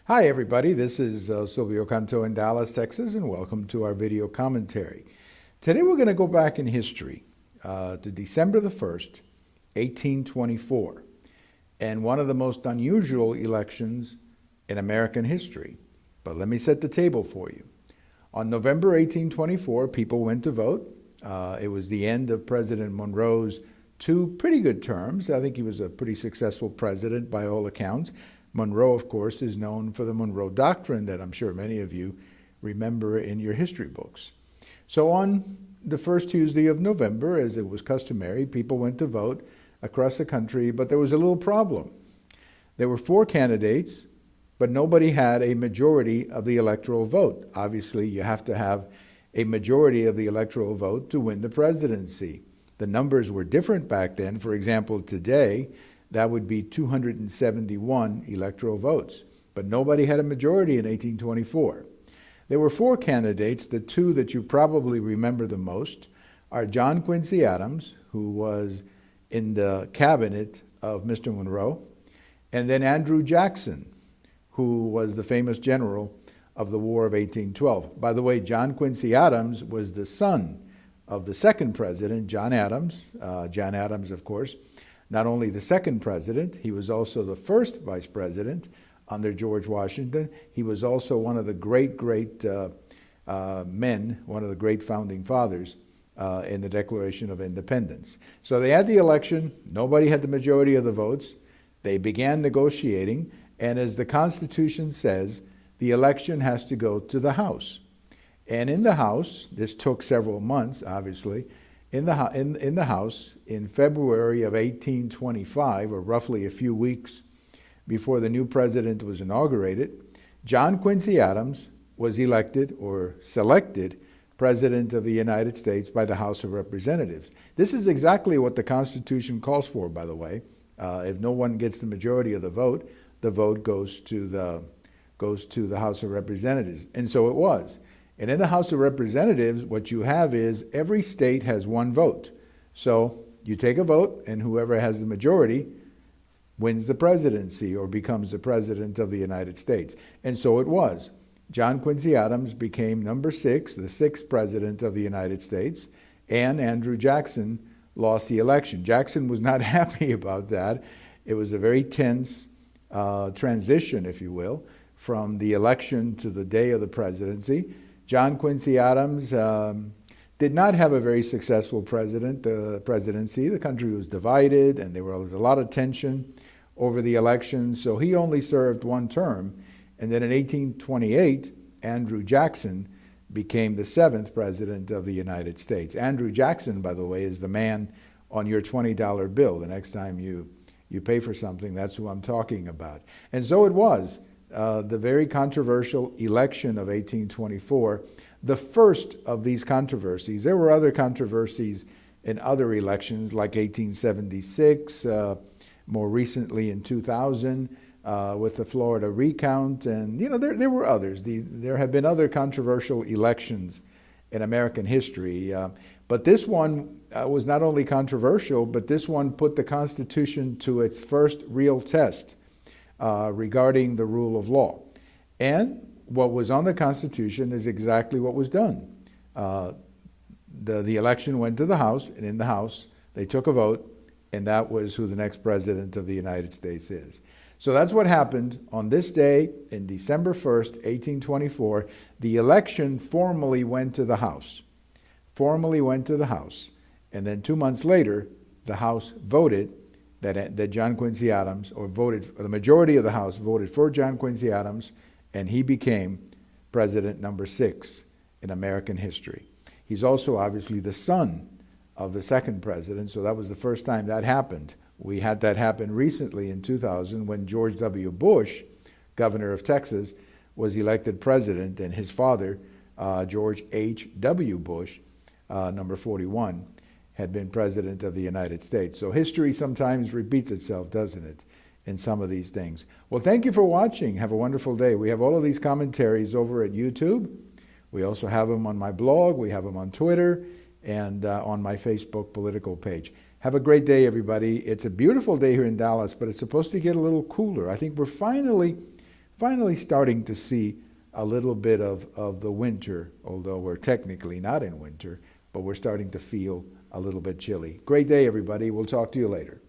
Hi everybody, this is Silvio Canto in Dallas, Texas, and welcome to our video commentary. Today we're going to go back in history to December the 1st, 1824, and one of the most unusual elections in American history. But let me set the table for you. On November 1824, people went to vote. It was the end of President Monroe's two pretty good terms. I think he was a pretty successful president by all accounts. Monroe, of course, is known for the Monroe Doctrine that I'm sure many of you remember in your history books. So on the first Tuesday of November, as it was customary, people went to vote across the country, but there was a little problem. There were 4 candidates, but nobody had a majority of the electoral vote. Obviously, you have to have a majority of the electoral vote to win the presidency. The numbers were different back then. For example, today, that would be 271 electoral votes. But nobody had a majority in 1824. There were 4 candidates. The 2 that you probably remember the most are John Quincy Adams, who was in the cabinet of Mr. Monroe, and then Andrew Jackson, who was the famous general of the War of 1812. By the way, John Quincy Adams was the son of the second president, John Adams. John Adams, of course, not only the second president, he was also the first vice president under George Washington. He was also one of the great men, one of the great founding fathers in the Declaration of Independence. So they had the election. Nobody had the majority of the votes. They began negotiating. And as the Constitution says, the election has to go to the House. And in the House, this took several months, obviously, in the House, in February of 1825, or roughly a few weeks before the new president was inaugurated, John Quincy Adams was elected or selected President of the United States by the House of Representatives. This is exactly what the Constitution calls for, by the way. If no one gets the majority of the vote goes to the House of Representatives. And so it was. And in the House of Representatives, what you have is every state has one vote. So you take a vote, and whoever has the majority wins the presidency or becomes the president of the United States. And so it was. John Quincy Adams became number 6, the 6th president of the United States, and Andrew Jackson lost the election. Jackson was not happy about that. It was a very tense transition, if you will, from the election to the day of the presidency. John Quincy Adams did not have a very successful presidency. The country was divided, and there was a lot of tension over the election, so he only served one term. And then in 1828, Andrew Jackson became the 7th president of the United States. Andrew Jackson, by the way, is the man on your $20 bill. The next time you pay for something, that's who I'm talking about. And so it was. The very controversial election of 1824, the first of these controversies. There were other controversies in other elections, like 1876, more recently in 2000, with the Florida recount, and there were others. There have been other controversial elections in American history, but this one was not only controversial, but this one put the Constitution to its first real test. Regarding the rule of law. And what was on the Constitution is exactly what was done. The election went to the House, and in the House, they took a vote, and that was who the next president of the United States is. So that's what happened on this day, in December 1st, 1824. The election formally went to the House. And then 2 months later, the House voted that John Quincy Adams, the majority of the House voted for John Quincy Adams, and he became president number 6 in American history. He's also obviously the son of the second president, so that was the first time that happened. We had that happen recently in 2000 when George W. Bush, governor of Texas, was elected president, and his father, George H.W. Bush, number 41, had been president of the United States. So history sometimes repeats itself, doesn't it, in some of these things. Well, thank you for watching. Have a wonderful day. We have all of these commentaries over at YouTube. We also have them on my blog. We have them on Twitter and on my Facebook political page. Have a great day, everybody. It's a beautiful day here in Dallas, but it's supposed to get a little cooler. I think we're finally finally starting to see a little bit of the winter, although we're technically not in winter, but we're starting to feel a little bit chilly. Great day, everybody. We'll talk to you later.